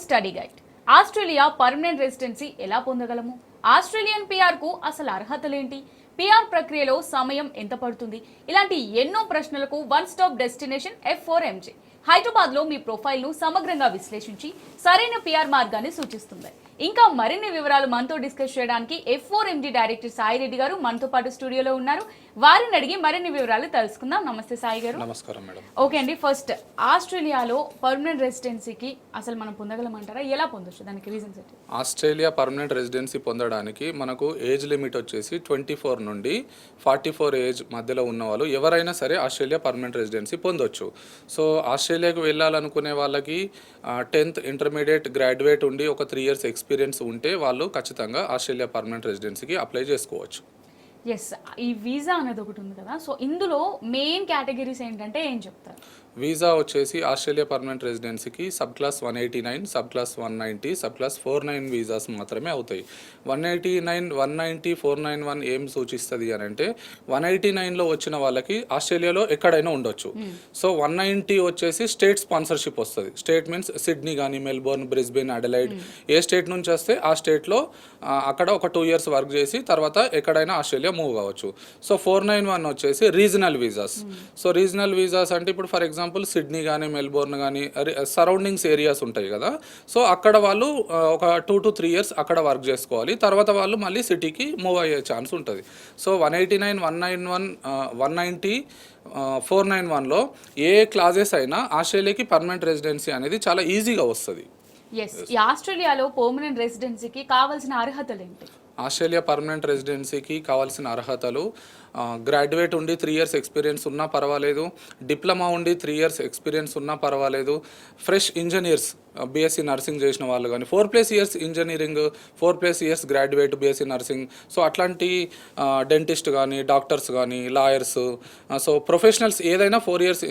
Study guide. Australia permanent residency ఎలా పొందగలము? Australian PR కు అసలు అర్హతలేంటి? పిఆర్ ప్రక్రియలో సమయం ఎంత పడుతుంది? ఇలాంటి ఎన్నో ప్రశ్నలకు one stop destination F4MJ. Hyderabad లో మీ ప్రొఫైల్ ను సమగ్రంగా విశ్లేషించి సరైన పిఆర్ మార్గాన్ని సూచిస్తుంది. ఇంకా మరిన్ని వివరాలు మనతో డిస్కస్ చేయడానికి F4MJ డైరెక్టర్ సాయి రెడ్డి గారు మనతో పాటు స్టూడియోలో ఉన్నారు. వారిని అడిగి మరిన్ని వివరాలు తెలుసుకుందాం. నమస్తే సాయి గారు. నమస్కారం మేడం. ఓకే అండి, ఫస్ట్ ఆస్ట్రేలియాలో పర్మనెంట్ రెసిడెన్సీకి అసలు మనం పొందగలమంటారా? ఎలా పొందొచ్చు? దానికి రీజన్స్ ఏంటి? ఆస్ట్రేలియా పర్మనెంట్ రెసిడెన్సీ పొందడానికి మనకు ఏజ్ లిమిట్ వచ్చేసి 24 నుండి 44 ఏజ్ మధ్యలో ఉన్న వాళ్ళు ఎవరైనా సరే ఆస్ట్రేలియా పర్మనెంట్ రెసిడెన్సీ పొందొచ్చు. సో ఆస్ట్రేలియాకు వెళ్ళాలనుకునే వాళ్ళకి 10th ఇంటర్మీడియట్ గ్రాడ్యుయేట్ ఉండి ఒక 3 years ఎక్స్పీరియన్స్ ఉంటే వాళ్ళు ఖచ్చితంగా ఆస్ట్రేలియా పర్మనెంట్ రెసిడెన్సీకి అప్లై చేసుకోవచ్చు. ఎస్, ఈ వీసా అనేది ఒకటి ఉంది కదా, సో ఇందులో మెయిన్ కేటగిరీస్ ఏంటంటే ఏం చెప్తారు? వీసా వచ్చేసి ఆస్ట్రేలియా పర్మనెంట్ రెసిడెన్సీకి sub class 189, sub class 190, sub class 409 visas మాత్రమే అవుతాయి. 189, 190, 491 ఏం సూచిస్తుంది అని అంటే 189లో వచ్చిన వాళ్ళకి ఆస్ట్రేలియాలో ఎక్కడైనా ఉండొచ్చు. సో 190 వచ్చేసి స్టేట్ స్పాన్సర్షిప్ వస్తుంది. స్టేట్ మీన్స్ సిడ్నీ కానీ, మెల్బోర్న్, బ్రిస్బెన్, అడలైడ్, ఏ స్టేట్ నుంచి వస్తే ఆ స్టేట్లో అక్కడ ఒక 2 years వర్క్ చేసి తర్వాత ఎక్కడైనా ఆస్ట్రేలియా మూవ్ కావచ్చు. సో 491 వచ్చేసి regional visas. So regional visas అంటే ఇప్పుడు ఫర్ ఎగ్జాంపుల్ సిడ్నీ కానీ, మెల్బోర్న్ కానీ సరౌండింగ్స్ ఏరియాస్ ఉంటాయి కదా, సో అక్కడ వాళ్ళు ఒక 2 to 3 years అక్కడ వర్క్ చేసుకోవాలి. తర్వాత వాళ్ళు మళ్ళీ సిటీకి మూవ్ అయ్యే ఛాన్స్ ఉంటుంది. సో 189, 191, 190, 491లో ఏ క్లాజెస్ అయినా ఆస్ట్రేలియాకి పర్మనెంట్ రెసిడెన్సీ అనేది చాలా ఈజీగా వస్తుంది. ఎస్, ఈ ఆస్ట్రేలియాలో పర్మనెంట్ రెసిడెన్సీకి కావాల్సిన అర్హతలు ఏంటి? ఆస్ట్రేలియా పర్మనెంట్ రెసిడెన్సీకి కావాల్సిన అర్హతలు గ్రాడ్యుయేట్ ఉండి 3 years ఎక్స్పీరియన్స్ ఉన్నా పర్వాలేదు, డిప్లొమా ఉండి 3 years ఎక్స్పీరియన్స్ ఉన్నా పర్వాలేదు, ఫ్రెష్ ఇంజనీర్స్ బీఎస్సీ నర్సింగ్ చేసిన వాళ్ళు కానీ, 4+ years engineering, 4+ years graduate BSc nursing, so అట్లాంటి డెంటిస్ట్ కానీ, డాక్టర్స్ కానీ, లాయర్స్, సో ప్రొఫెషనల్స్ ఏదైనా 4 years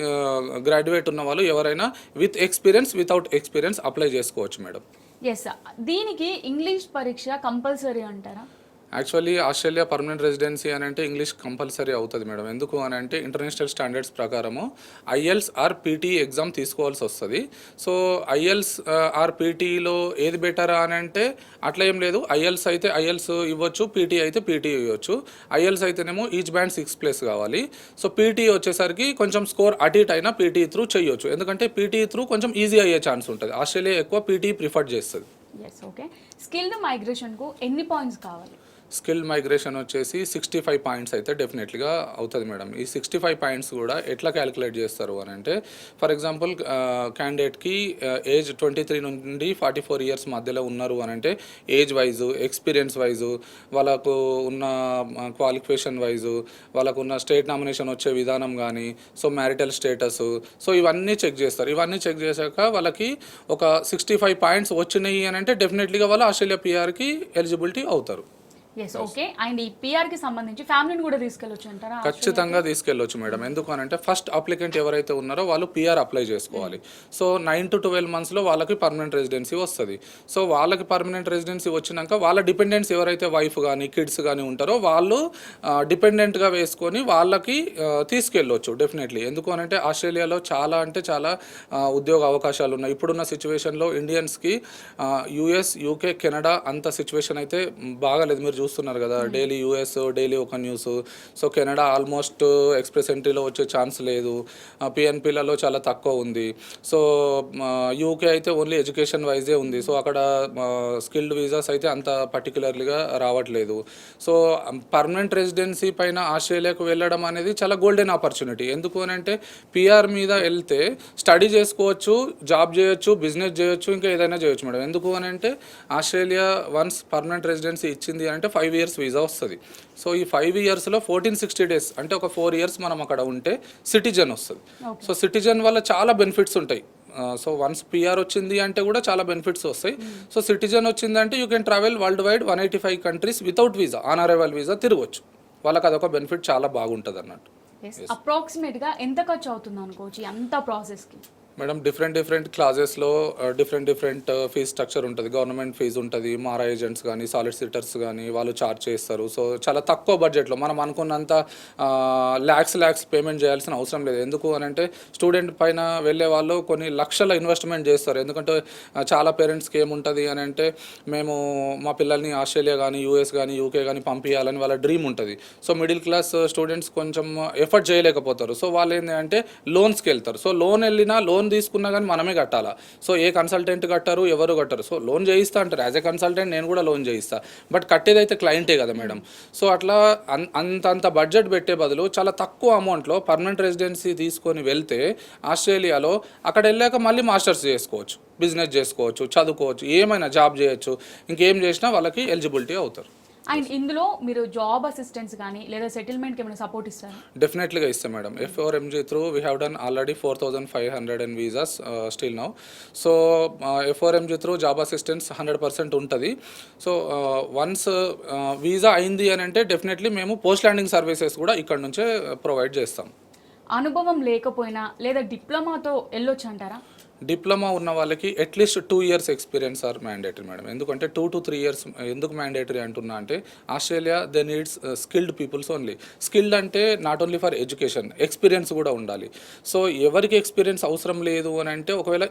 గ్రాడ్యుయేట్ ఉన్న వాళ్ళు ఎవరైనా with experience, without experience apply చేసుకోవచ్చు మేడం. ఎస్, దీనికి ఇంగ్లీష్ పరీక్ష కంపల్సరీ అంటారా? యాక్చువల్లీ ఆస్ట్రేలియా పర్మనెంట్ రెసిడెన్సీ అని అంటే ఇంగ్లీష్ కంపల్సరీ అవుతుంది మేడం. ఎందుకు అని అంటే ఇంటర్నేషనల్ స్టాండర్డ్స్ ప్రకారము IELTS ఆర్ పీటీ ఎగ్జామ్ తీసుకోవాల్సి వస్తుంది. సో IELTS ఆర్ పీటీలో ఏది బెటర్ అని అంటే అట్లా ఏం లేదు. IELTS అయితే IELTS ఇవ్వచ్చు, పీటీ అయితే పీటీ ఇవ్వచ్చు. IELTS అయితేనేమో ఈచ్ బ్యాండ్ 6+ కావాలి. సో పీటీ వచ్చేసరికి కొంచెం స్కోర్ అటు ఇటు అయినా పీటీ త్రూ చేయొచ్చు. ఎందుకంటే పీటీ త్రూ కొంచెం ఈజీ అయ్యే ఛాన్స్ ఉంటుంది. ఆస్ట్రేలియా ఎక్కువ పీటీ ప్రిఫర్ చేస్తుంది. Yes, okay. స్కిల్డ్ మైగ్రేషన్కు ఎన్ని పాయింట్స్ కావాలి? స్కిల్ మైగ్రేషన్ వచ్చేసి 65 పాయింట్స్ అయితే డెఫినెట్లీగా అవుతుంది మేడం. ఈ 65 పాయింట్స్ కూడా ఎట్లా క్యాలిక్యులేట్ చేస్తారు అని అంటే ఫర్ ఎగ్జాంపుల్ క్యాండిడేట్కి ఏజ్ 23 నుండి 44 years మధ్యలో ఉన్నారు అని అంటే ఏజ్ వైజు, ఎక్స్పీరియన్స్ వైజు, వాళ్ళకు ఉన్న క్వాలిఫికేషన్ వైజు, వాళ్ళకు ఉన్న స్టేట్ నామినేషన్ వచ్చే విధానం కానీ, సో మ్యారిటల్ స్టేటస్, సో ఇవన్నీ చెక్ చేస్తారు. ఇవన్నీ చెక్ చేశాక వాళ్ళకి ఒక 65 పాయింట్స్ వచ్చినాయి అని అంటే డెఫినెట్లీగా వాళ్ళు ఆస్ట్రేలియా పిఆర్కి ఎలిజిబిలిటీ అవుతారు. Yes, okay. అండ్ ఈ పిఆర్ కి సంబంధించి ఫ్యామిలీని కూడా తీసుకెళ్ళొచ్చు అంటారా? ఖచ్చితంగా తీసుకెళ్ళొచ్చు మేడం. ఎందుకు అని అంటే ఫస్ట్ అప్లికెంట్ ఎవరైతే ఉన్నారో వాళ్ళు పిఆర్ అప్లై చేసుకోవాలి. సో 9 to 12 monthsలో వాళ్ళకి పర్మనెంట్ రెసిడెన్సీ వస్తుంది. సో వాళ్ళకి పర్మనెంట్ రెసిడెన్సీ వచ్చినాక వాళ్ళ డిపెండెంట్స్ ఎవరైతే వైఫ్ కానీ, కిడ్స్ కానీ ఉంటారో వాళ్ళు డిపెండెంట్గా వేసుకొని వాళ్ళకి తీసుకెళ్ళొచ్చు డెఫినెట్లీ. ఎందుకు అని అంటే ఆస్ట్రేలియాలో చాలా అంటే చాలా ఉద్యోగ అవకాశాలు ఉన్నాయి. ఇప్పుడున్న సిచ్యువేషన్లో ఇండియన్స్కి US, UK, కెనడా అంత సిచ్యువేషన్ అయితే బాగాలేదు. మీరు చూస్తున్నారు కదా, డైలీ US, డైలీ ఒక news. So Canada almost express ఎంట్రీలో వచ్చే ఛాన్స్ లేదు, PNPలలో చాలా తక్కువ ఉంది. సో UK అయితే ఓన్లీ ఎడ్యుకేషన్ వైజే ఉంది. సో అక్కడ స్కిల్డ్ వీసాస్ అయితే అంత పర్టికులర్లీగా రావట్లేదు. సో పర్మనెంట్ రెసిడెన్సీ పైన ఆస్ట్రేలియాకు వెళ్ళడం అనేది చాలా గోల్డెన్ ఆపర్చునిటీ. ఎందుకు అని అంటే పిఆర్ మీద వెళ్తే స్టడీ చేసుకోవచ్చు, జాబ్ చేయొచ్చు, బిజినెస్ చేయొచ్చు, ఇంకా ఏదైనా చేయొచ్చు మేడం. ఎందుకు అని అంటే ఆస్ట్రేలియా వన్స్ పర్మనెంట్ రెసిడెన్సీ ఇచ్చింది అంటే 5 years వీసా వస్తుంది. సో ఈ 5 yearsలో 1460 days అంటే ఒక 4 years మనం అక్కడ ఉంటే సిటిజన్ వస్తుంది. సో సిటిజన్ వల్ల చాలా బెనిఫిట్స్ ఉంటాయి. సో వన్స్ పిఆర్ వచ్చింది అంటే కూడా చాలా బెనిఫిట్స్ వస్తాయి. సో సిటిజన్ వచ్చిందంటే you can travel worldwide 185 countries without visa, on arrival visa తిరగవచ్చు. వాళ్ళకి అదొక బెనిఫిట్ చాలా బాగుంటుంది అన్నట్టు. అప్రాక్సిమేట్గా ఎంత ఖర్చు అవుతుంది అనుకోవచ్చు అంత ప్రాసెస్కి? మేడం డిఫరెంట్ క్లాజెస్లో డిఫరెంట్ ఫీజ్ స్ట్రక్చర్ ఉంటుంది. గవర్నమెంట్ ఫీజు ఉంటుంది, మారా ఏజెంట్స్ కానీ సాలిసిటర్స్ కానీ వాళ్ళు ఛార్జ్ చేస్తారు. సో చాలా తక్కువ బడ్జెట్లో మనం అనుకున్నంత ల్యాక్స్ పేమెంట్ చేయాల్సిన అవసరం లేదు. ఎందుకు అని అంటే స్టూడెంట్ పైన వెళ్ళే వాళ్ళు కొన్ని లక్షల ఇన్వెస్ట్మెంట్ చేస్తారు. ఎందుకంటే చాలా పేరెంట్స్కి ఏముంటుంది అని అంటే మేము మా పిల్లల్ని ఆస్ట్రేలియా కానీ యూఎస్ కానీ యూకే కానీ పంపించాలని వాళ్ళ డ్రీమ్ ఉంటుంది. సో మిడిల్ క్లాస్ స్టూడెంట్స్ కొంచెం ఎఫర్ట్ చేయలేకపోతారు. సో వాళ్ళు ఏంటంటే లోన్స్కి వెళ్తారు. సో లోన్ వెళ్ళినా లోన్ తీసుకున్నా కానీ మనమే కట్టాలా. సో ఏ కన్సల్టెంట్ కట్టారు, ఎవరు కట్టరు. సో లోన్ చేయిస్తా అంటారు. యాజ్ ఎ కన్సల్టెంట్ నేను కూడా లోన్ చేయిస్తా, బట్ కట్టేదైతే క్లయింటే కదా మేడం. సో అట్లా అంత బడ్జెట్ పెట్టే బదులు చాలా తక్కువ అమౌంట్లో పర్మనెంట్ రెసిడెన్సీ తీసుకొని వెళ్తే ఆస్ట్రేలియాలో అక్కడ వెళ్ళాక మళ్ళీ మాస్టర్స్ చేసుకోవచ్చు, బిజినెస్ చేసుకోవచ్చు, చదువుకోవచ్చు, ఏమైనా జాబ్ చేయొచ్చు, ఇంకేం చేసినా వాళ్ళకి ఎలిజిబిలిటీ అవుతారు. అండ్ ఇందులో మీరు జాబ్ అసిస్టెన్స్ కానీ లేదా సెటిల్మెంట్కి ఏమైనా సపోర్ట్ ఇస్తారా? డెఫినెట్లీగా ఇస్తాం madam. F4MG through we have done already 4,500 and visas still now. So F4MG through job assistance 100% ఉంటుంది. సో వన్స్ వీసా అయింది అని అంటే డెఫినెట్లీ మేము పోస్ట్ ల్యాండింగ్ సర్వీసెస్ కూడా ఇక్కడ నుంచే ప్రొవైడ్ చేస్తాం. అనుభవం లేకపోయినా లేదా డిప్లొమాతో వెళ్ళొచ్చు అంటారా? డిప్లొమా ఉన్న వాళ్ళకి at least 2 years experience are mandatory madam. ఎందుకంటే 2 to 3 years ఎందుకు మ్యాండేటరీ అంటున్నా అంటే Australia they needs skilled peoples only. Skilled అంటే not only for education, experience కూడా ఉండాలి. సో ఎవరికి ఎక్స్పీరియన్స్ అవసరం లేదు అని అంటే ఒకవేళ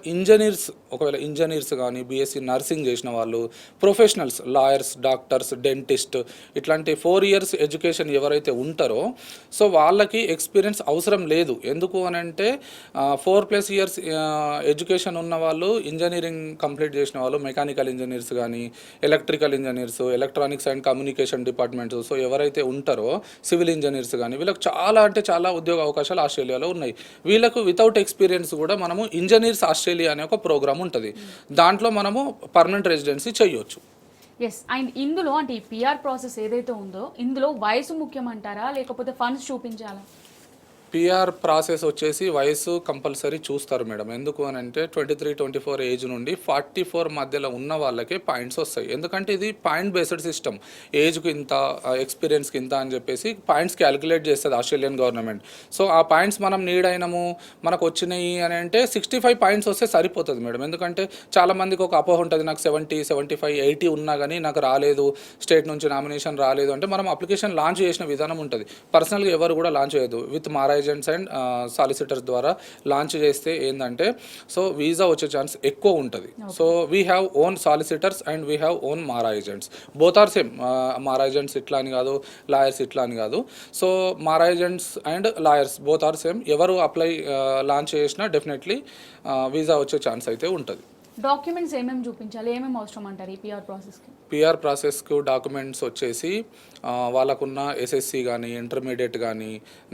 ఇంజనీర్స్ కానీ బీఎస్సీ నర్సింగ్ చేసిన వాళ్ళు, ప్రొఫెషనల్స్ లాయర్స్, డాక్టర్స్, డెంటిస్ట్ ఇట్లాంటి 4 years ఎడ్యుకేషన్ ఎవరైతే ఉంటారో సో వాళ్ళకి ఎక్స్పీరియన్స్ అవసరం లేదు. ఎందుకు అని అంటే 4+ years ఎడ్యుకేషన్ ఉన్న వాళ్ళు, ఇంజనీరింగ్ కంప్లీట్ చేసిన వాళ్ళు, మెకానికల్ ఇంజనీర్స్ కానీ electrical engineers, electronics and communication departments, so ఎవరైతే ఉంటారో సివిల్ ఇంజనీర్స్ కానీ వీళ్ళకి చాలా ఉద్యోగ అవకాశాలు ఆస్ట్రేలియాలో ఉన్నాయి. వీళ్ళకు వితౌట్ ఎక్స్పీరియన్స్ కూడా మనము ఇంజనీర్స్ ఆస్ట్రేలియా అనే ఒక ప్రోగ్రామ్ ఉంటుంది. దాంట్లో మనము పర్మనెంట్ రెసిడెన్సీ చేయొచ్చు. ఎస్. అండ్ ఇందులో అంటే ఈ పిఆర్ ప్రాసెస్ ఏదైతే ఉందో ఇందులో వయసు ముఖ్యమంటారా లేకపోతే ఫండ్స్ చూపించాలా? పిఆర్ ప్రాసెస్ వచ్చేసి వయసు కంపల్సరీ చూస్తారు మేడం. ఎందుకు అని అంటే 23-24 ఏజ్ నుండి 44 మధ్యలో ఉన్న వాళ్ళకే పాయింట్స్ వస్తాయి. ఎందుకంటే ఇది పాయింట్ బేస్డ్ సిస్టమ్. ఏజ్కి ఇంత, ఎక్స్పీరియన్స్కి ఇంత అని చెప్పేసి పాయింట్స్ క్యాలిక్యులేట్ చేస్తుంది ఆస్ట్రేలియన్ గవర్నమెంట్. సో ఆ పాయింట్స్ మనం నీడ్ అయినాము, మనకు వచ్చినాయి అని అంటే 65 పాయింట్స్ వస్తే సరిపోతుంది మేడం. ఎందుకంటే చాలామందికి ఒక అపోహ ఉంటుంది, నాకు 70, 75, 80 ఉన్నా కానీ నాకు రాలేదు, స్టేట్ నుంచి నామినేషన్ రాలేదు అంటే మనం అప్లికేషన్ లాంచ్ చేసిన విధానం ఉంటుంది. పర్సనల్గా ఎవరు కూడా లాంచ్ చేయదు. With MARA agents and solicitors ద్వారా లాంచ్ చేస్తే ఏంటంటే సో వీసా వచ్చే ఛాన్స్ ఎక్కువ ఉంటుంది. So we have own solicitors and we have own MARA agents. Both are same. MARA agents ఇట్లా అని కాదు, లాయర్స్ ఇట్లా అని కాదు. So MARA agents and lawyers both are same. ఎవరు అప్లై లాంచ్ చేసినా డెఫినెట్లీ వీసా వచ్చే ఛాన్స్ అయితే ఉంటుంది. డాక్యుమెంట్స్ ఏమేమి చూపించాలి, ఏమేమి అవసరం అంటారు ఈ పిఆర్ ప్రాసెస్కి? పిఆర్ ప్రాసెస్కు డాక్యుమెంట్స్ వచ్చేసి వాళ్ళకున్న ఎస్ఎస్సి కానీ, ఇంటర్మీడియట్ కానీ,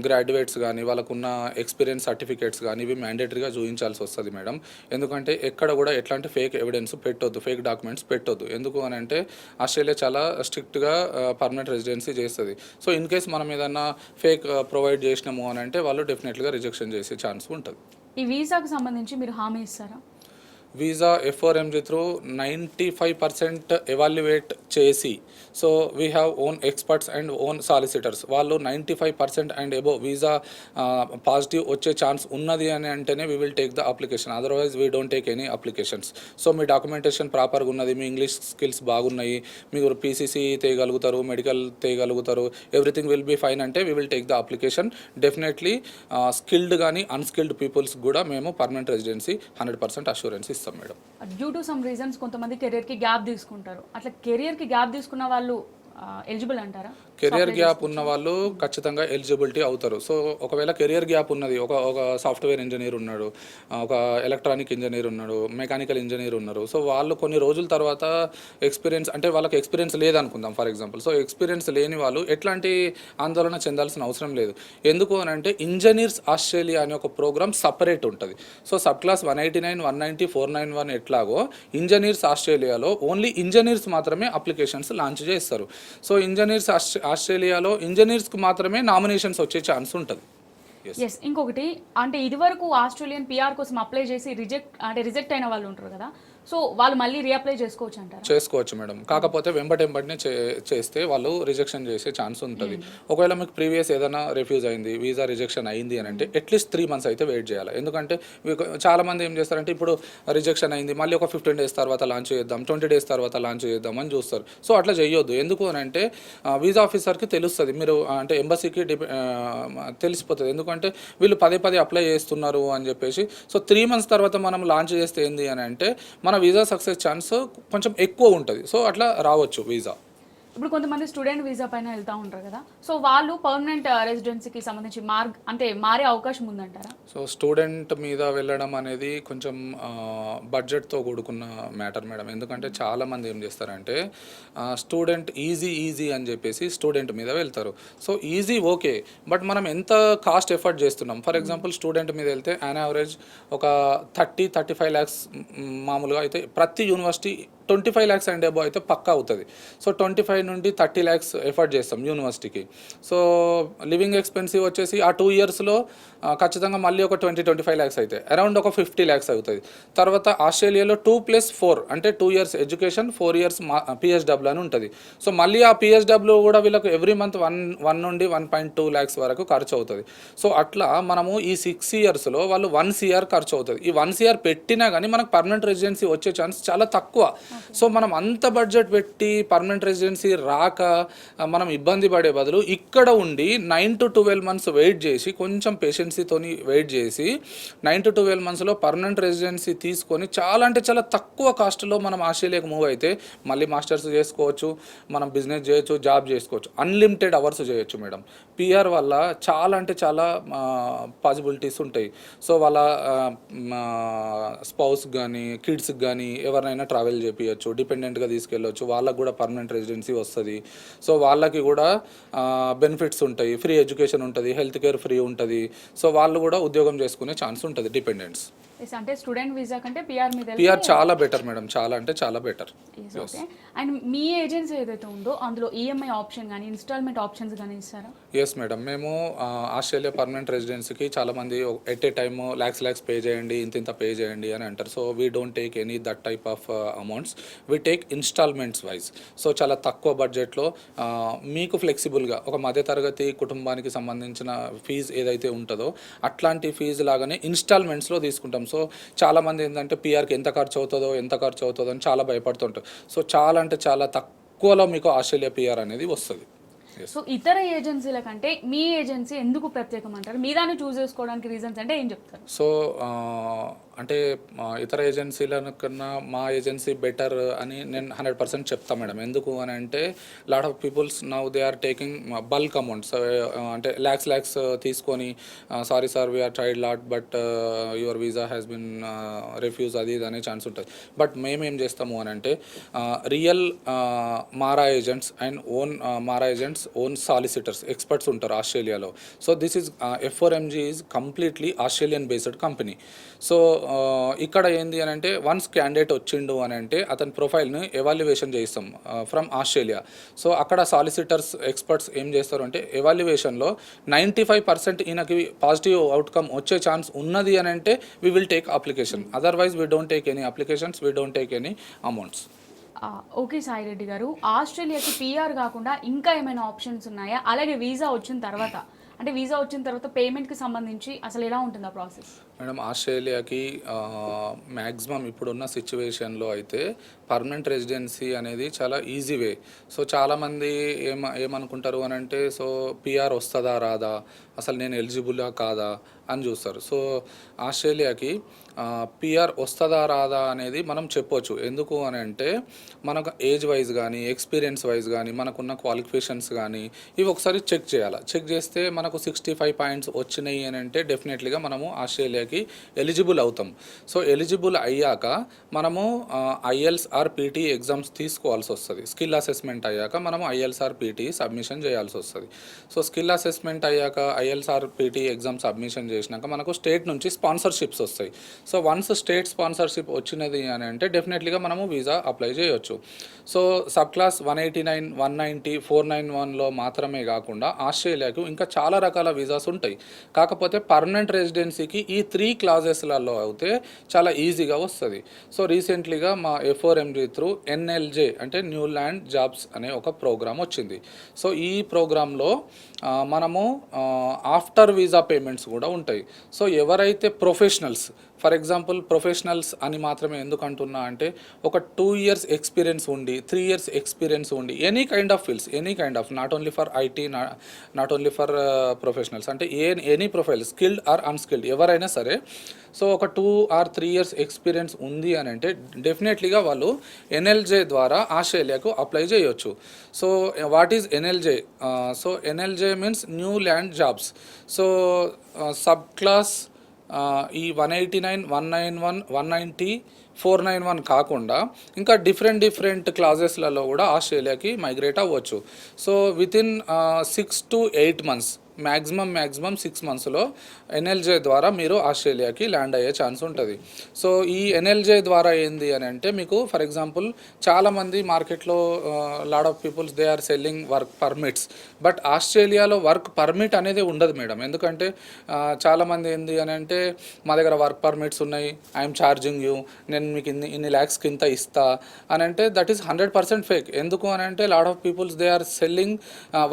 గ్రాడ్యుయేట్స్ కానీ, వాళ్ళకున్న ఎక్స్పీరియన్స్ సర్టిఫికేట్స్ కానీ ఇవి మ్యాండేటరీగా చూపించాల్సి వస్తుంది మేడం. ఎందుకంటే ఎక్కడ కూడా ఎట్లాంటి ఫేక్ ఎవిడెన్స్ పెట్టొద్దు, ఫేక్ డాక్యుమెంట్స్ పెట్టొద్దు. ఎందుకు అని అంటే ఆస్ట్రేలియా చాలా స్ట్రిక్ట్గా పర్మనెంట్ రెసిడెన్సీ చేస్తుంది. సో ఇన్ కేస్ మనం ఏదన్నా ఫేక్ ప్రొవైడ్ చేసినాము అని అంటే వాళ్ళు డెఫినెట్గా రిజెక్షన్ చేసే ఛాన్స్ ఉంటుంది. ఈ వీసాకు సంబంధించి మీరు హామీ ఇస్తారా? వీసా F4MG త్రూ 95% ఎవాల్యుయేట్ చేసి, so we have own experts and own solicitors. వాళ్ళు 95% అండ్ అబోవ్ వీసా పాజిటివ్ వచ్చే ఛాన్స్ ఉన్నది అని అంటేనే we will take the application. Otherwise we don't take any applications. So మీ డాక్యుమెంటేషన్ ప్రాపర్గా ఉన్నది, మీ ఇంగ్లీష్ స్కిల్స్ బాగున్నాయి, మీరు పీసీసీ తేయగలుగుతారు, మెడికల్ తేయగలుగుతారు, ఎవ్రీథింగ్ విల్ బీ ఫైన్ అంటే we will take the application. Definitely skilled కానీ అన్స్కిల్డ్ పీపుల్స్ కూడా మేము పర్మనెంట్ రెసిడెన్సీ 100% అష్యూరెన్స్ ఇస్తాం madam. Due to some reasons కొంతమంది కెరియర్కి గ్యాప్ తీసుకుంటారు. అట్లా కెరియర్కి గ్యాప్ తీసుకున్న వాళ్ళు ఎలిజిబుల్ అంటారా? కెరియర్ గ్యాప్ ఉన్న వాళ్ళు ఖచ్చితంగా ఎలిజిబిలిటీ అవుతారు. సో ఒకవేళ కెరియర్ గ్యాప్ ఉన్నది, ఒక సాఫ్ట్వేర్ ఇంజనీర్ ఉన్నాడు, ఒక ఎలక్ట్రానిక్ ఇంజనీర్ ఉన్నాడు, మెకానికల్ ఇంజనీర్ ఉన్నారు. సో వాళ్ళు కొన్ని రోజుల తర్వాత ఎక్స్పీరియన్స్ అంటే వాళ్ళకి ఎక్స్పీరియన్స్ లేదనుకుందాం ఫర్ ఎగ్జాంపుల్. సో ఎక్స్పీరియన్స్ లేని వాళ్ళు ఎట్లాంటి ఆందోళన చెందాల్సిన అవసరం లేదు. ఎందుకు అని అంటే ఇంజనీర్స్ ఆస్ట్రేలియా అనే ఒక ప్రోగ్రామ్ సపరేట్ ఉంటుంది. సో సబ్ క్లాస్ 189, 190, 491 ఎట్లాగో ఇంజనీర్స్ ఆస్ట్రేలియాలో ఓన్లీ ఇంజనీర్స్ మాత్రమే అప్లికేషన్స్ లాంచ్ చేస్తారు. సో ఇంజనీర్స్ ఆస్ట్రేలియాలో ఇంజనీర్స్కి మాత్రమే నామినేషన్స్ వచ్చే ఛాన్స్ ఉంటుంది. ఎస్. ఇంకొకటి అంటే ఇదివరకు ఆస్ట్రేలియన్ పిఆర్ కోసం అప్లై చేసి రిజెక్ట్ అయిన వాళ్ళు ఉంటారు కదా, సో వాళ్ళు మళ్ళీ రీఅప్లై చేసుకోవచ్చు అంటారా? చేసుకోవచ్చు మేడం. కాకపోతే వెంబటనే చేస్తే వాళ్ళు రిజెక్షన్ చేసే ఛాన్స్ ఉంటుంది. ఒకవేళ మీకు ప్రీవియస్ ఏదైనా రిఫ్యూజ్ అయింది, వీసా రిజెక్షన్ అయింది అని అంటే అట్లీస్ట్ 3 months అయితే వెయిట్ చేయాలి. ఎందుకంటే చాలా మంది ఏం చేస్తారంటే ఇప్పుడు రిజెక్షన్ అయింది, మళ్ళీ ఒక 15 days తర్వాత లాంచ్ చేద్దాం, 20 days తర్వాత లాంచ్ చేద్దాం అని చూస్తారు. సో అట్లా చేయొద్దు. ఎందుకు అని అంటే వీసా ఆఫీసర్కి తెలుస్తుంది, మీరు అంటే ఎంబసీకి తెలిసిపోతుంది. ఎందుకంటే వీళ్ళు పదే అప్లై చేస్తున్నారు అని చెప్పేసి. సో 3 months తర్వాత మనం లాంచ్ చేస్తే ఏంది అని అంటే మన వీసా సక్సెస్ ఛాన్స్ కొంచెం ఎక్కువ ఉంటుంది. సో అట్లా రావచ్చు వీసా. ఇప్పుడు కొంతమంది స్టూడెంట్ వీసా పైన వెళ్తూ ఉంటారు కదా, సో వాళ్ళు పర్మనెంట్ రెసిడెన్సీకి సంబంధించి మారే అవకాశం ఉందంటారా? సో స్టూడెంట్ మీద వెళ్ళడం అనేది కొంచెం బడ్జెట్తో కూడుకున్న మ్యాటర్ మేడం. ఎందుకంటే చాలామంది ఏం చేస్తారంటే స్టూడెంట్ ఈజీ అని చెప్పేసి స్టూడెంట్ మీద వెళ్తారు. సో ఈజీ ఓకే, బట్ మనం ఎంత కాస్ట్ ఎఫర్ట్ చేస్తున్నాం. ఫర్ ఎగ్జాంపుల్ స్టూడెంట్ మీద వెళ్తే ఆన్ యావరేజ్ ఒక 30-35 lakhs మామూలుగా అయితే ప్రతి యూనివర్సిటీ 25 lakhs అండ్ అబౌవ్ అయితే పక్కా అవుతుంది. సో 25 నుండి 30 lakhs ఎఫర్ట్ చేస్తాం యూనివర్సిటీకి. సో లివింగ్ ఎక్స్పెన్సివ్ వచ్చేసి ఆ 2 yearsలో ఖచ్చితంగా మళ్ళీ ఒక 20-25 lakhs అయితే అరౌండ్ ఒక 50 lakhs అవుతుంది. తర్వాత ఆస్ట్రేలియాలో 2+4 అంటే 2 years ఎడ్యుకేషన్, 4 years పిహెచ్డబ్ల్యూ అని ఉంటుంది. సో మళ్ళీ ఆ పిహెచ్డబ్ల్యూ కూడా వీళ్ళకి ఎవ్రీ మంత్ 1 నుండి 1.2 lakhs వరకు ఖర్చు అవుతుంది. సో అట్లా మనము ఈ 6 yearsలో వాళ్ళు 1 CR ఖర్చు అవుతుంది. ఈ 1 CR పెట్టినా కానీ మనకు పర్మనెంట్ రెసిడెన్సీ వచ్చే ఛాన్స్ చాలా తక్కువ. సో మనం అంత బడ్జెట్ పెట్టి పర్మనెంట్ రెసిడెన్సీ రాక మనం ఇబ్బంది పడే బదులు ఇక్కడ ఉండి 9 to 12 months వెయిట్ చేసి కొంచెం పేషెన్సీతోని వెయిట్ చేసి 9 to 12 monthsలో పర్మనెంట్ రెసిడెన్సీ తీసుకొని చాలా అంటే చాలా తక్కువ కాస్ట్లో మనం ఆస్ట్రేలియాకి మూవ్ అయితే మళ్ళీ మాస్టర్స్ చేసుకోవచ్చు, మనం బిజినెస్ చేయొచ్చు, జాబ్ చేసుకోవచ్చు, అన్లిమిటెడ్ అవర్స్ చేయొచ్చు మేడం. పిఆర్ వల్ల చాలా అంటే చాలా పాసిబిలిటీస్ ఉంటాయి. సో వాళ్ళ స్పౌస్ కానీ కిడ్స్కి కానీ ఎవరినైనా ట్రావెల్ చేయించవచ్చు, డిపెండెంట్గా తీసుకెళ్ళవచ్చు, వాళ్ళకు కూడా పర్మనెంట్ రెసిడెన్సీ వస్తుంది. సో వాళ్ళకి కూడా బెనిఫిట్స్ ఉంటాయి, ఫ్రీ ఎడ్యుకేషన్ ఉంటుంది, హెల్త్ కేర్ ఫ్రీ ఉంటుంది. సో వాళ్ళు కూడా ఉద్యోగం చేసుకునే ఛాన్స్ ఉంటుంది డిపెండెంట్స్. అంటే స్టూడెంట్ వీసా కంటే పిఆర్ చాలా బెటర్ మేడం, చాలా అంటే చాలా బెటర్. అండ్ మీ ఏజెన్సీ ఏదైతే ఉందో అందులో ఈఎంఐ ఆప్షన్ కానీ ఇన్స్టాల్మెంట్ ఆప్షన్స్ కానీ ఇస్తారా? ఎస్ మేడం, మేము ఆస్ట్రేలియా పర్మనెంట్ రెసిడెన్సీకి చాలామంది at a time lakhs pay చేయండి, ఇంత పే చేయండి అని అంటారు. So we don't take any that type of amounts, we take installments wise. సో చాలా తక్కువ బడ్జెట్లో మీకు ఫ్లెక్సిబుల్గా ఒక మధ్యతరగతి కుటుంబానికి సంబంధించిన ఫీజు ఏదైతే ఉంటుందో అట్లాంటి ఫీజు లాగానే ఇన్స్టాల్మెంట్స్లో తీసుకుంటాం. సో చాలామంది ఏంటంటే పిఆర్కి ఎంత ఖర్చు అవుతుందో అని చాలా భయపడుతుంటారు. సో చాలా అంటే చాలా తక్కువలో మీకు ఆస్ట్రేలియా పిఆర్ అనేది వస్తుంది. సో ఇతర ఏజెన్సీల కంటే మీ ఏజెన్సీ ఎందుకు ప్రత్యేకం అంటారు? మీ దాన్ని చూస్ చేసుకోవడానికి రీజన్స్ అంటే ఏం చెప్తారు? సో అంటే ఇతర ఏజెన్సీల కన్నా మా ఏజెన్సీ బెటర్ అని నేను 100% చెప్తాను మేడం. ఎందుకు అని అంటే lot of peoples now they are taking bulk amounts, అంటే ల్యాక్స్ తీసుకొని sorry sir we're tried lot but your visa has been refuse అది ఇది అనే ఛాన్స్ ఉంటుంది. బట్ మేమేం చేస్తాము అని అంటే real MARA agents and MARA agents own solicitors experts ఉంటారు ఆస్ట్రేలియాలో. So this is F4MG is completely Australian based company. సో ఇక్కడ ఏంది అని అంటే వన్స్ క్యాండిడేట్ వచ్చిండు అని అంటే అతని ప్రొఫైల్ని ఎవాల్యుయేషన్ చేయిస్తాం ఫ్రమ్ ఆస్ట్రేలియా. సో అక్కడ సాలిసిటర్స్ ఎక్స్పర్ట్స్ ఏం చేస్తారు అంటే ఎవాల్యుయేషన్లో 95% ఈయనకి పాజిటివ్ అవుట్కమ్ వచ్చే ఛాన్స్ ఉన్నది అని అంటే we will take application, otherwise we don't take any applications, we don't take any amounts. Okay Sai Reddy గారు, ఆస్ట్రేలియాకి పిఆర్ కాకుండా ఇంకా ఏమైనా ఆప్షన్స్ ఉన్నాయా? అలాగే వీసా వచ్చిన తర్వాత పేమెంట్కి సంబంధించి అసలు ఎలా ఉంటుంది ఆ ప్రాసెస్? మేడం ఆస్ట్రేలియాకి మ్యాక్సిమం ఇప్పుడున్న సిచ్యువేషన్లో అయితే పర్మనెంట్ రెసిడెన్సీ అనేది చాలా ఈజీ వే. సో చాలామంది ఏమనుకుంటారు అని అంటే సో పిఆర్ వస్తుందా రాదా, అసలు నేను ఎలిజిబుల్గా కాదా అని చూస్తారు. సో ఆస్ట్రేలియాకి పిఆర్ వస్తుందా రాదా అనేది మనం చెప్పొచ్చు. ఎందుకు అని అంటే మనకు ఏజ్ వైజ్ కానీ ఎక్స్పీరియన్స్ వైజ్ కానీ మనకున్న క్వాలిఫికేషన్స్ కానీ ఇవి ఒకసారి చెక్ చేయాలి. చెక్ చేస్తే మనకు 65 points వచ్చినాయి అని అంటే డెఫినెట్లీగా మనము ఆస్ట్రేలియాకి ఎలిజిబుల్ అవుతాం. సో ఎలిజిబుల్ అయ్యాక మనము IELTS PT ఎగ్జామ్స్ తీసుకోవాల్సి వస్తుంది. స్కిల్ అసెస్మెంట్ అయ్యాక మనము IELTS PT సబ్మిషన్ చేయాల్సి వస్తుంది. సో స్కిల్ అసెస్మెంట్ అయ్యాక IELTS PT ఎగ్జామ్ సబ్మిషన్ చేసినాక మనకు స్టేట్ నుంచి స్పాన్సర్షిప్స్ వస్తాయి. సో వన్స్ స్టేట్ స్పాన్సర్షిప్ వచ్చినది అని అంటే డెఫినెట్లీగా మనము వీసా అప్లై చేయొచ్చు. సో సబ్ క్లాస్ 189, 190, 491లో మాత్రమే కాకుండా ఆస్ట్రేలియాకు ఇంకా చాలా రకాల వీసాస్ ఉంటాయి. కాకపోతే పర్మనెంట్ రెసిడెన్సీకి ఈ 3 క్లాజెస్లలో అయితే చాలా ఈజీగా వస్తుంది. సో రీసెంట్లీగా మా F4MG త్రూ NLJ అంటే న్యూ ల్యాండ్ జాబ్స్ అనే ఒక ప్రోగ్రామ్ వచ్చింది. సో ఈ ప్రోగ్రాంలో మనము ఆఫ్టర్ వీసా పేమెంట్స్ కూడా ఉంటాయి. సో ఎవరైతే ప్రొఫెషనల్స్, ఫర్ ఎగ్జాంపుల్ ప్రొఫెషనల్స్ అని మాత్రమే ఎందుకు అంటున్నా అంటే ఒక 2 ఇయర్స్ ఎక్స్పీరియన్స్ ఉండి 3 ఇయర్స్ ఎక్స్పీరియన్స్ ఉండి any kind of fields, any kind of, not only for IT, not only for professionals, అంటే any profile, skilled or unskilled ఎవరైనా సరే. సో ఒక 2 or 3 ఇయర్స్ ఎక్స్పీరియన్స్ ఉంది అని అంటే డెఫినెట్లీగా వాళ్ళు NLJ ద్వారా ఆస్ట్రేలియాకు అప్లై చేయొచ్చు. So what is NLJ? So NLJ means new land jobs. So sub class ఈ 189, 191, 190, 491 కాకుండా ఇంకా డిఫరెంట్ క్లాజెస్లలో కూడా ఆస్ట్రేలియాకి మైగ్రేట్ అవ్వచ్చు. So within 6 to 8 months, maximum 6 monthsలో NLJ ద్వారా మీరు ఆస్ట్రేలియాకి ల్యాండ్ అయ్యే ఛాన్స్ ఉంటుంది. సో ఈ NLJ ద్వారా ఏంది అని అంటే మీకు ఫర్ ఎగ్జాంపుల్ చాలామంది మార్కెట్లో lot of peoples they are selling work permits, but ఆస్ట్రేలియాలో వర్క్ పర్మిట్ అనేది ఉండదు మేడం. ఎందుకంటే చాలామంది ఏంది అని అంటే మా దగ్గర వర్క్ పర్మిట్స్ ఉన్నాయి, ఐఎమ్ ఛార్జింగ్ యూ, నేను మీకు ఇన్ని ల్యాక్స్ కింద ఇస్తా అని అంటే దట్ ఈస్ 100% ఫేక్. ఎందుకు అని అంటే lot of peoples they are selling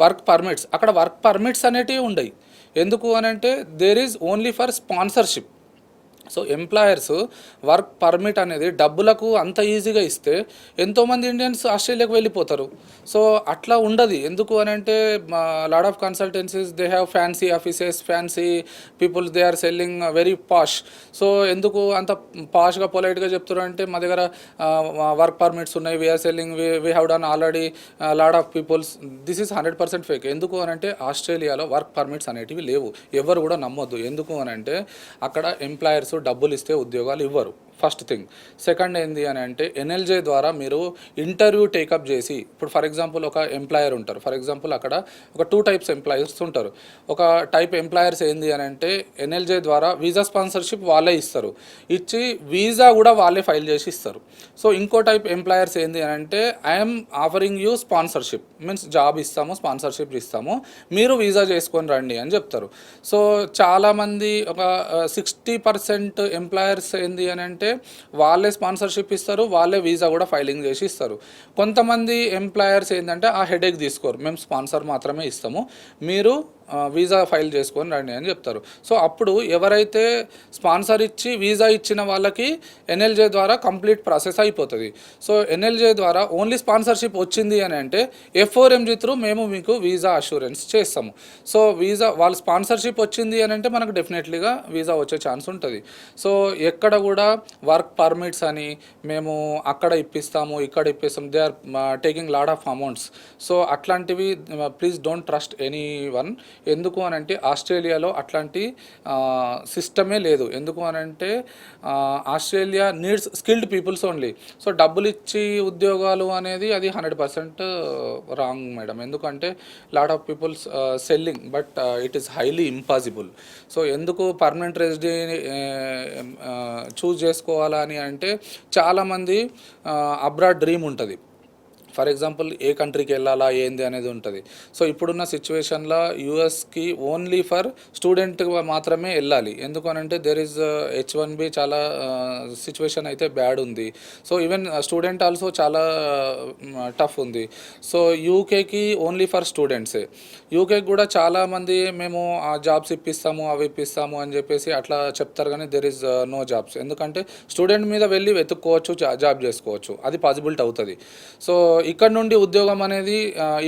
work permits. అక్కడ వర్క్ పర్మిట్స్ అనేటివి ఉండయి. ఎందుకు అని అంటే there is only for sponsorship. So employers work permit అనేది డబ్బులకు అంత ఈజీగా ఇస్తే ఎంతోమంది ఇండియన్స్ ఆస్ట్రేలియాకి వెళ్ళిపోతారు. సో అట్లా ఉండదు. ఎందుకు అని అంటే lot of consultancies they have fancy offices, fancy peoples, they are selling very posh. So ఎందుకు అంత పాష్గా పొలైట్గా చెప్తారు అంటే మా దగ్గర వర్క్ పర్మిట్స్ ఉన్నాయి, we're selling, we have done already lot of peoples. This is 100% fake. ఎందుకు అని అంటే ఆస్ట్రేలియాలో వర్క్ పర్మిట్స్ అనేటివి లేవు. ఎవరు కూడా నమ్మొద్దు. ఎందుకు అని అంటే అక్కడ ఎంప్లాయర్స్ డబ్బులు ఇస్తే ఉద్యోగాలు ఇవ్వరు, ఫస్ట్ థింగ్. సెకండ్ ఏంది అని అంటే NLJ ద్వారా మీరు ఇంటర్వ్యూ టేకప్ చేసి, ఇప్పుడు ఫర్ ఎగ్జాంపుల్ ఒక ఎంప్లాయర్ ఉంటారు, ఫర్ ఎగ్జాంపుల్ అక్కడ ఒక 2 types ఎంప్లాయర్స్ ఉంటారు. ఒక టైప్ ఎంప్లాయర్స్ ఏంది అని అంటే NLJ ద్వారా వీసా స్పాన్సర్షిప్ వాళ్ళే ఇస్తారు, ఇచ్చి వీసా కూడా వాళ్ళే ఫైల్ చేసి ఇస్తారు. సో ఇంకో టైప్ ఎంప్లాయర్స్ ఏంది అని అంటే I'm offering you sponsorship, means job ఇస్తాము, స్పాన్సర్షిప్ ఇస్తాము, మీరు వీసా చేసుకొని రండి అని చెప్తారు. సో చాలామంది ఒక 60% ఎంప్లాయర్స్ ఏంది అని అంటే వాళ్ళే స్పాన్సర్షిప్ ఇస్తారు, వాళ్ళే వీసా కూడా ఫైలింగ్ చేసి ఇస్తారు. కొంతమంది ఎంప్లాయర్స్ ఏంటంటే ఆ హెడేక్ తీసుకోరు, మేము స్పాన్సర్ మాత్రమే ఇస్తాము, మీరు వీసా ఫైల్ చేసుకొని రండి అని చెప్తారు. సో అప్పుడు ఎవరైతే స్పాన్సర్ ఇచ్చి వీసా ఇచ్చిన వాళ్ళకి NLJ ద్వారా కంప్లీట్ ప్రాసెస్ అయిపోతుంది. సో NLJ ద్వారా ఓన్లీ స్పాన్సర్షిప్ వచ్చింది అని అంటే F4MG త్రూ మేము మీకు వీసా అష్యూరెన్స్ చేస్తాము. సో వీసా వాళ్ళ స్పాన్సర్షిప్ వచ్చింది అని అంటే మనకు డెఫినెట్లీగా వీసా వచ్చే ఛాన్స్ ఉంటుంది. సో ఎక్కడ కూడా వర్క్ పర్మిట్స్ అని మేము అక్కడ ఇప్పిస్తాము, ఇక్కడ ఇప్పిస్తాము, they are taking lot of amounts. So అట్లాంటివి please don't trust anyone. ఎందుకు అని అంటే ఆస్ట్రేలియాలో అట్లాంటి సిస్టమే లేదు. ఎందుకు అని అంటే Australia needs skilled peoples only. So డబ్బులు ఇచ్చి ఉద్యోగాలు అనేది అది 100% రాంగ్ మేడం. ఎందుకంటే lot of peoples selling, but it is highly impossible. So ఎందుకు పర్మనెంట్ రెసిడెంట్ చూస్ చేసుకోవాలని అంటే చాలామంది అబ్రాడ్ డ్రీమ్ ఉంటుంది. ఫర్ ఎగ్జాంపుల్ ఏ కంట్రీకి వెళ్ళాలా ఏంది అనేది ఉంటుంది. సో ఇప్పుడున్న సిచ్యువేషన్లో యూఎస్కి ఓన్లీ ఫర్ స్టూడెంట్ మాత్రమే వెళ్ళాలి. ఎందుకనంటే దెర్ ఈజ్ H1B చాలా సిచ్యువేషన్ అయితే బ్యాడ్ ఉంది. సో ఈవెన్ స్టూడెంట్ ఆల్సో చాలా టఫ్ ఉంది. సో యూకేకి ఓన్లీ ఫర్ స్టూడెంట్సే. యూకేకి కూడా చాలామంది మేము ఆ జాబ్స్ ఇప్పిస్తాము, అవి ఇప్పిస్తాము అని చెప్పేసి అట్లా చెప్తారు, కానీ దెర్ ఈజ్ నో జాబ్స్. ఎందుకంటే స్టూడెంట్ మీద వెళ్ళి వెతుక్కోవచ్చు, జాబ్ చేసుకోవచ్చు, అది పాసిబిలిటీ అవుతుంది. సో ఇక్కడ నుండి ఉద్యోగం అనేది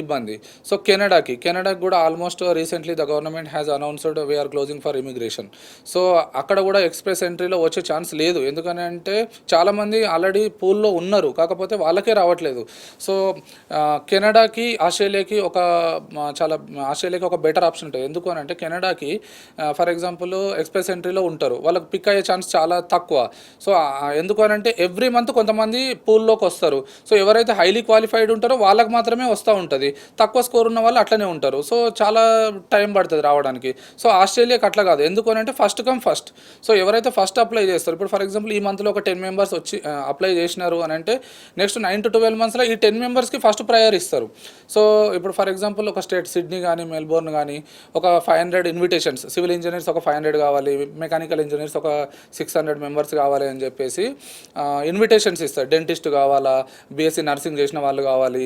ఇబ్బంది. సో కెనడాకి కూడా almost recently the government has announced we're closing for immigration. So అక్కడ కూడా ఎక్స్ప్రెస్ ఎంట్రీలో వచ్చే ఛాన్స్ లేదు. ఎందుకని అంటే చాలామంది ఆల్రెడీ పూల్లో ఉన్నారు, కాకపోతే వాళ్ళకే రావట్లేదు. సో కెనడాకి ఆస్ట్రేలియాకి ఒక బెటర్ ఆప్షన్ ఉంటుంది. ఎందుకు అని అంటే కెనడాకి ఫర్ ఎగ్జాంపుల్ ఎక్స్ప్రెస్ ఎంట్రీలో ఉంటారు, వాళ్ళకి పిక్ అయ్యే ఛాన్స్ చాలా తక్కువ. సో ఎందుకు అని అంటే ఎవ్రీ మంత్ కొంతమంది పూల్లోకి వస్తారు. సో ఎవరైతే హైలీ క్వాలిఫైడ్ క్వాలిఫైడ్ ఉంటారో వాళ్ళకి మాత్రమే వస్తూ ఉంటుంది, తక్కువ స్కోర్ ఉన్న వాళ్ళు అట్లనే ఉంటారు. సో చాలా టైం పడుతుంది రావడానికి. సో ఆస్ట్రేలియాకి అట్లా కాదు, ఎందుకు అని అంటే ఫస్ట్ కమ్ ఫస్ట్. సో ఎవరైతే ఫస్ట్ అప్లై చేస్తారు, ఇప్పుడు ఫర్ ఎగ్జాంపుల్ ఈ మంత్లో ఒక 10 మెంబర్స్ వచ్చి అప్లై చేసినారు అని అంటే నెక్స్ట్ 9 to 12 మంత్స్లో ఈ 10 మెంబర్స్కి ఫస్ట్ ప్రయర్ ఇస్తారు. సో ఇప్పుడు ఫర్ ఎగ్జాంపుల్ ఒక స్టేట్ సిడ్నీ కానీ మెల్బోర్న్ కానీ ఒక 500 ఇన్విటేషన్స్, సివిల్ ఇంజనీర్స్ ఒక 500 కావాలి, మెకానికల్ ఇంజనీర్స్ ఒక 600 మెంబర్స్ కావాలి అని చెప్పేసి ఇన్విటేషన్స్ ఇస్తారు. డెంటిస్ట్ కావాలా, బీఎస్సీ నర్సింగ్ చేసిన వాళ్ళు కావాలి,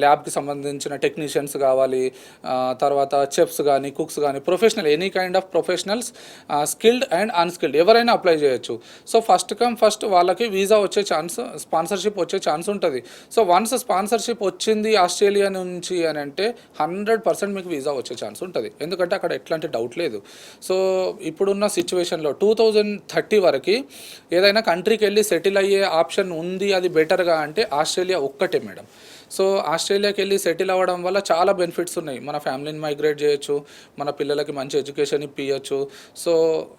ల్యాబ్కి సంబంధించిన టెక్నీషియన్స్ కావాలి, తర్వాత చెఫ్స్ కానీ కుక్స్ కానీ professional any kind of professionals skilled and unskilled ఎవరైనా అప్లై చేయొచ్చు. సో ఫస్ట్ కమ్ ఫస్ట్ వాళ్ళకి వీసా వచ్చే ఛాన్స్, స్పాన్సర్షిప్ వచ్చే ఛాన్స్ ఉంటుంది. సో వన్స్ స్పాన్సర్షిప్ వచ్చింది ఆస్ట్రేలియా నుంచి అని అంటే 100% మీకు వీసా వచ్చే ఛాన్స్ ఉంటుంది, ఎందుకంటే అక్కడ ఎట్లాంటి డౌట్ లేదు. సో ఇప్పుడున్న సిచ్యువేషన్లో 2030 వరకు ఏదైనా కంట్రీకి వెళ్ళి సెటిల్ అయ్యే ఆప్షన్ ఉంది, అది బెటర్గా అంటే ఆస్ట్రేలియా ఒక్కటే మేడం. సో ఆస్ట్రేలియాకి వెళ్ళి సెటిల్ అవ్వడం వల్ల చాలా బెనిఫిట్స్ ఉన్నాయి. మన ఫ్యామిలీని మైగ్రేట్ చేయొచ్చు, మన పిల్లలకి మంచి ఎడ్యుకేషన్ ఇప్పించచ్చు. సో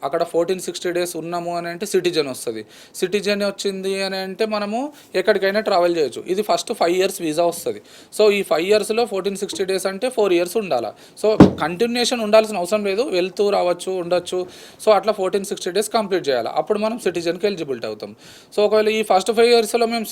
అక్కడ 1460 days ఉన్నాము అని అంటే సిటిజన్ వస్తుంది. సిటిజన్ వచ్చింది అని అంటే మనము ఎక్కడికైనా ట్రావెల్ చేయొచ్చు. ఇది ఫస్ట్ 5 years వీసా వస్తుంది. సో ఈ 5 yearsలో 1460 days అంటే 4 years ఉండాలి. సో కంటిన్యూషన్ ఉండాల్సిన అవసరం లేదు, వెళ్తూ రావచ్చు, ఉండొచ్చు. సో అట్లా 1460 days కంప్లీట్ చేయాలి, అప్పుడు మనం సిటిజన్కి ఎలిజిబిలిటీ అవుతాం. సో ఒకవేళ ఈ ఫస్ట్ 5 yearsలో మేము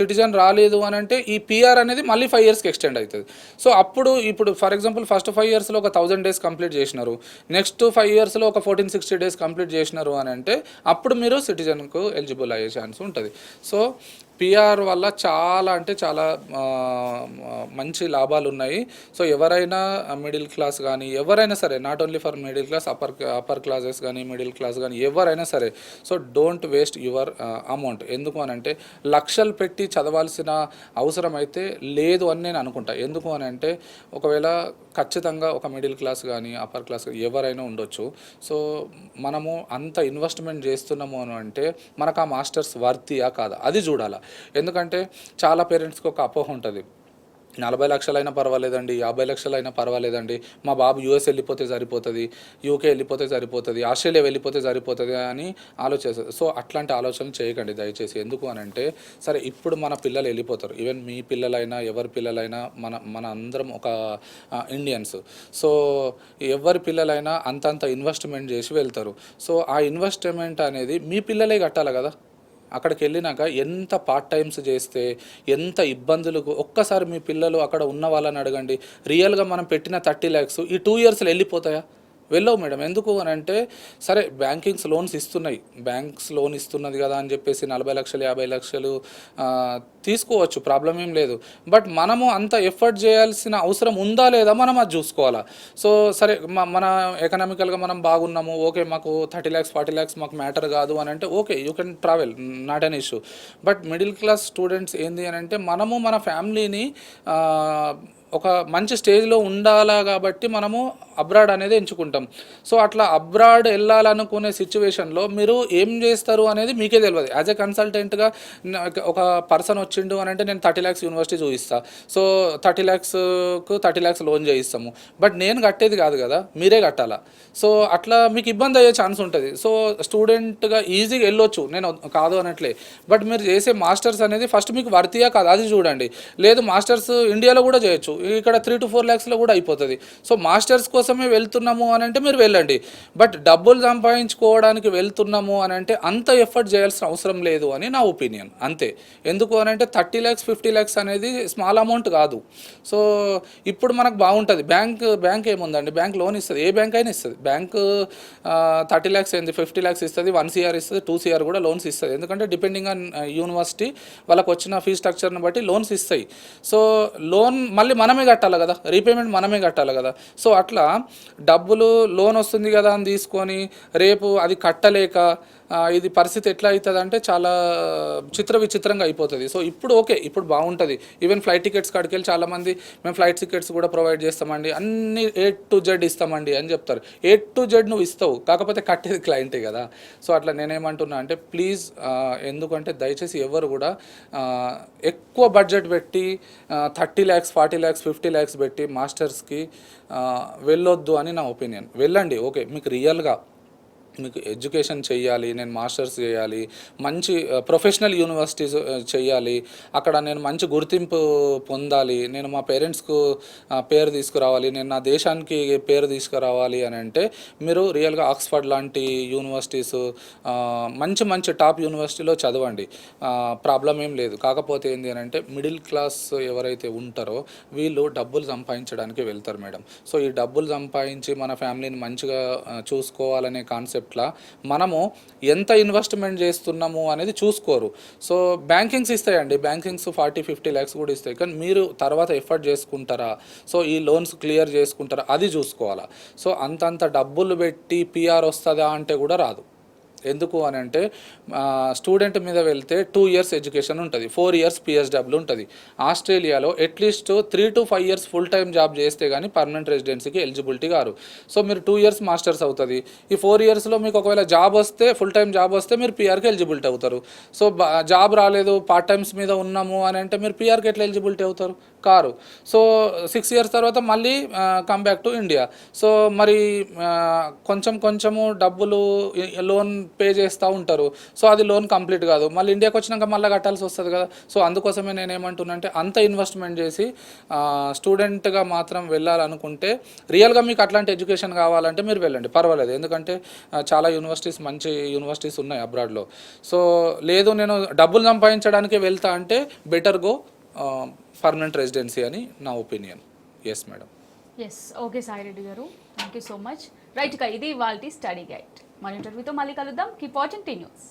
సిటిజన్ రాలేదు అని అంటే ఈ పిఆర్ అనేది మళ్ళీ 5 yearsకి ఎక్స్టెండ్ అవుతుంది. సో అప్పుడు ఇప్పుడు ఫర్ ఎగ్జాంపుల్ ఫస్ట్ 5 yearsలో ఒక 1000 days కంప్లీట్ చేసినారు, నెక్స్ట్ 5 yearsలో ఒక 1460 days కంప్లీట్ చేసినారు అని అంటే అప్పుడు మీరు సిటిజన్కు ఎలిజిబుల్ అయ్యే ఛాన్స్ ఉంటుంది. సో పిఆర్ వల్ల చాలా అంటే చాలా మంచి లాభాలు ఉన్నాయి. సో ఎవరైనా మిడిల్ క్లాస్ కానీ ఎవరైనా సరే, not only for middle class, upper classes కానీ మిడిల్ క్లాస్ కానీ ఎవరైనా సరే, so don't waste your amount. ఎందుకు అని అంటే లక్షలు పెట్టి చదవాల్సిన అవసరం అయితే లేదు అని నేను అనుకుంటా. ఎందుకు అని అంటే ఒకవేళ ఖచ్చితంగా ఒక మిడిల్ క్లాస్ కానీ అప్పర్ క్లాస్ ఎవరైనా ఉండొచ్చు. సో మనము అంత ఇన్వెస్ట్మెంట్ చేస్తున్నాము అని అంటే మనకు ఆ మాస్టర్స్ వర్తియా కాదా అది చూడాలి. ఎందుకంటే చాలా పేరెంట్స్కి ఒక అపోహ ఉంటుంది, 40 లక్షలైనా పర్వాలేదండి, 50 లక్షలైనా పర్వాలేదండి, మా బాబు యూఎస్ వెళ్ళిపోతే సరిపోతుంది, యూకే వెళ్ళిపోతే సరిపోతుంది, ఆస్ట్రేలియా వెళ్ళిపోతే సరిపోతుంది అని ఆలోచిస్తారు. సో అట్లాంటి ఆలోచనలు చేయకండి దయచేసి. ఎందుకు అని అంటే సరే ఇప్పుడు మన పిల్లలు వెళ్ళిపోతారు, ఈవెన్ మీ పిల్లలైనా ఎవరి పిల్లలైనా మన అందరం ఒక ఇండియన్స్. సో ఎవరి పిల్లలైనా అంతంత ఇన్వెస్ట్మెంట్ చేసి వెళ్తారు. సో ఆ ఇన్వెస్ట్మెంట్ అనేది మీ పిల్లలే కట్టాలి కదా. అక్కడికి వెళ్ళినాక ఎంత పార్ట్ టైమ్స్ చేస్తే ఎంత ఇబ్బందులకు, ఒక్కసారి మీ పిల్లలు అక్కడ ఉన్న వాళ్ళని అడగండి, రియల్గా మనం పెట్టిన 30 lakhs ఈ 2 yearsలో వెళ్ళిపోతాయా? వెళ్ళవు మేడం. ఎందుకు అని అంటే సరే బ్యాంకింగ్స్ లోన్స్ ఇస్తున్నాయి, బ్యాంక్స్ లోన్ ఇస్తున్నది కదా అని చెప్పేసి 40 లక్షలు 50 లక్షలు తీసుకోవచ్చు, ప్రాబ్లం ఏం లేదు. బట్ మనము అంత ఎఫర్ట్ చేయాల్సిన అవసరం ఉందా లేదా మనం అది చూసుకోవాలా. సో సరే మన ఎకనామికల్గా మనం బాగున్నాము, ఓకే మాకు 30 lakhs 40 lakhs మాకు మ్యాటర్ కాదు అని అంటే okay you can travel, not an issue. But middle class students ఏంది అని అంటే మనము మన ఫ్యామిలీని ఒక మంచి స్టేజ్లో ఉండాలా కాబట్టి మనము అబ్రాడ్ అనేది ఎంచుకుంటాం. సో అట్లా అబ్రాడ్ వెళ్ళాలనుకునే సిచ్యువేషన్లో మీరు ఏం చేస్తారు అనేది మీకే తెలియదు. యాజ్ ఎ కన్సల్టెంట్గా ఒక పర్సన్ వచ్చిండు అని అంటే నేను 30 lakhs యూనివర్సిటీ చూపిస్తాను, సో 30 lakhs లోన్ చేయిస్తాము, బట్ నేను కట్టేది కాదు కదా, మీరే కట్టాలా. సో అట్లా మీకు ఇబ్బంది అయ్యే ఛాన్స్ ఉంటుంది. సో స్టూడెంట్గా ఈజీగా వెళ్ళొచ్చు, నేను కాదు అనట్లే, బట్ మీరు చేసే మాస్టర్స్ అనేది ఫస్ట్ మీకు వర్తియా కాదు అది చూడండి. లేదు మాస్టర్స్ ఇండియాలో కూడా చేయొచ్చు, ఇక్కడ 3 to 4 lakhsలో కూడా అయిపోతుంది. సో మాస్టర్స్ కోసమే వెళ్తున్నాము అని అంటే మీరు వెళ్ళండి, బట్ డబ్బులు సంపాదించుకోవడానికి వెళ్తున్నాము అని అంటే అంత ఎఫర్ట్ చేయాల్సిన అవసరం లేదు అని నా ఒపీనియన్ అంతే. ఎందుకు అని అంటే 30 lakhs 50 lakhs అనేది స్మాల్ అమౌంట్ కాదు. సో ఇప్పుడు మనకు బాగుంటుంది, బ్యాంక్ ఏముందండి, బ్యాంక్ లోన్ ఇస్తుంది, ఏ బ్యాంక్ అయినా ఇస్తుంది. బ్యాంక్ 30 lakhs ఏంది 50 lakhs ఇస్తుంది, 1 CR ఇస్తుంది, 2 CR కూడా లోన్స్ ఇస్తుంది. ఎందుకంటే డిపెండింగ్ ఆన్ యూనివర్సిటీ వాళ్ళకి వచ్చిన ఫీ స్ట్రక్చర్ని బట్టి లోన్స్ ఇస్తాయి. సో లోన్ మళ్ళీ మనమే కట్టాలి కదా, రీపేమెంట్ మనమే కట్టాలి కదా. సో అట్లా డబ్బులు లోన్ వస్తుంది కదా అని తీసుకొని రేపు అది కట్టలేక ఇది పరిస్థితి ఎట్లా అవుతుంది అంటే చాలా విచిత్రంగా అయిపోతుంది. సో ఇప్పుడు ఓకే, ఇప్పుడు బాగుంటుంది. ఈవెన్ ఫ్లైట్ టికెట్స్ కాడికి వెళ్ళి చాలామంది మేము ఫ్లైట్ టికెట్స్ కూడా ప్రొవైడ్ చేస్తామండి, అన్ని A to Z ఇస్తామండి అని చెప్తారు. A to Z నువ్వు ఇస్తావు, కాకపోతే కట్టేది క్లయింటే కదా. సో అట్లా నేనేమంటున్నా అంటే ప్లీజ్, ఎందుకంటే దయచేసి ఎవరు కూడా ఎక్కువ బడ్జెట్ పెట్టి 30 lakhs 40 lakhs 50 lakhs పెట్టి మాస్టర్స్కి వెళ్ళొద్దు అని నా ఒపీనియన్. వెళ్ళండి ఓకే, మీకు రియల్గా మీకు ఎడ్యుకేషన్ చెయ్యాలి, నేను మాస్టర్స్ చేయాలి, మంచి ప్రొఫెషనల్ యూనివర్సిటీస్ చెయ్యాలి, అక్కడ నేను మంచి గుర్తింపు పొందాలి, నేను మా పేరెంట్స్కు పేరు తీసుకురావాలి, నేను నా దేశానికి పేరు తీసుకురావాలి అని అంటే మీరు రియల్గా ఆక్స్ఫర్డ్ లాంటి యూనివర్సిటీస్, మంచి మంచి టాప్ యూనివర్సిటీలో చదవండి, ప్రాబ్లం ఏం లేదు. కాకపోతే ఏంటి అని అంటే మిడిల్ క్లాస్ ఎవరైతే ఉంటారో వీళ్ళు డబ్బులు సంపాదించడానికి వెళ్తారు మేడం. సో ఈ డబ్బులు సంపాదించి మన ఫ్యామిలీని మంచిగా చూసుకోవాలనే కాన్సెప్ట్లా మనము ఎంత ఇన్వెస్ట్మెంట్ చేస్తున్నాము అనేది చూసుకోరు. సో బ్యాంకింగ్స్ ఇస్తాయండి, బ్యాంకింగ్స్ 40-50 lakhs కూడా ఇస్తాయి, కానీ మీరు తర్వాత ఎఫర్ట్ చేసుకుంటారా, సో ఈ లోన్స్ క్లియర్ చేసుకుంటారా అది చూసుకోవాలా. సో అంతంత డబ్బులు పెట్టి పిఆర్ వస్తుందా అంటే కూడా రాదు. ఎందుకు అని అంటే స్టూడెంట్ మీద వెళ్తే 2 years ఎడ్యుకేషన్ ఉంటుంది, 4 years పిఎస్డబ్ల్యూ ఉంటుంది. ఆస్ట్రేలియాలో at least 3 to 5 years full time job చేస్తే కానీ పర్మనెంట్ రెసిడెన్సీకి ఎలిజిబిలిటీ గారు. సో మీరు 2 years మాస్టర్స్ అవుతుంది, ఈ 4 yearsలో మీకు ఒకవేళ జాబ్ వస్తే, ఫుల్ టైం జాబ్ వస్తే మీరు పిఆర్కి ఎలిజిబిలిటీ అవుతారు. సో జాబ్ రాలేదు, పార్ట్ టైమ్స్ మీద ఉన్నాము అని అంటే మీరు పిఆర్కి ఎట్లా ఎలిజిబిలిటీ అవుతారు, కారు. సో 6 years తర్వాత మళ్ళీ come back to India. So మరి కొంచెము డబ్బులు లోన్ పే చేస్తూ ఉంటారు, సో అది లోన్ కంప్లీట్ కాదు, మళ్ళీ ఇండియాకి వచ్చినాక మళ్ళీ కట్టాల్సి వస్తుంది కదా. సో అందుకోసమే నేను ఏమంటున్నా అంటే అంత ఇన్వెస్ట్మెంట్ చేసి స్టూడెంట్గా మాత్రం వెళ్ళాలనుకుంటే రియల్గా మీకు అట్లాంటి ఎడ్యుకేషన్ కావాలంటే మీరు వెళ్ళండి, పర్వాలేదు. ఎందుకంటే చాలా యూనివర్సిటీస్, మంచి యూనివర్సిటీస్ ఉన్నాయి అబ్రాడ్లో. సో లేదు నేను డబ్బులు సంపాదించడానికి వెళ్తా అంటే బెటర్ గో పర్మనెంట్ రెసిడెన్సీ అని నా opinion. Yes madam. Yes, okay Sai Reddy గారు, థ్యాంక్ యూ సో మచ్. రైట్గా ఇది ఇవాల్టి స్టడీ గైడ్. మన ఇంటర్వ్యూతో మళ్ళీ కలుద్దాం. Keep watching T news.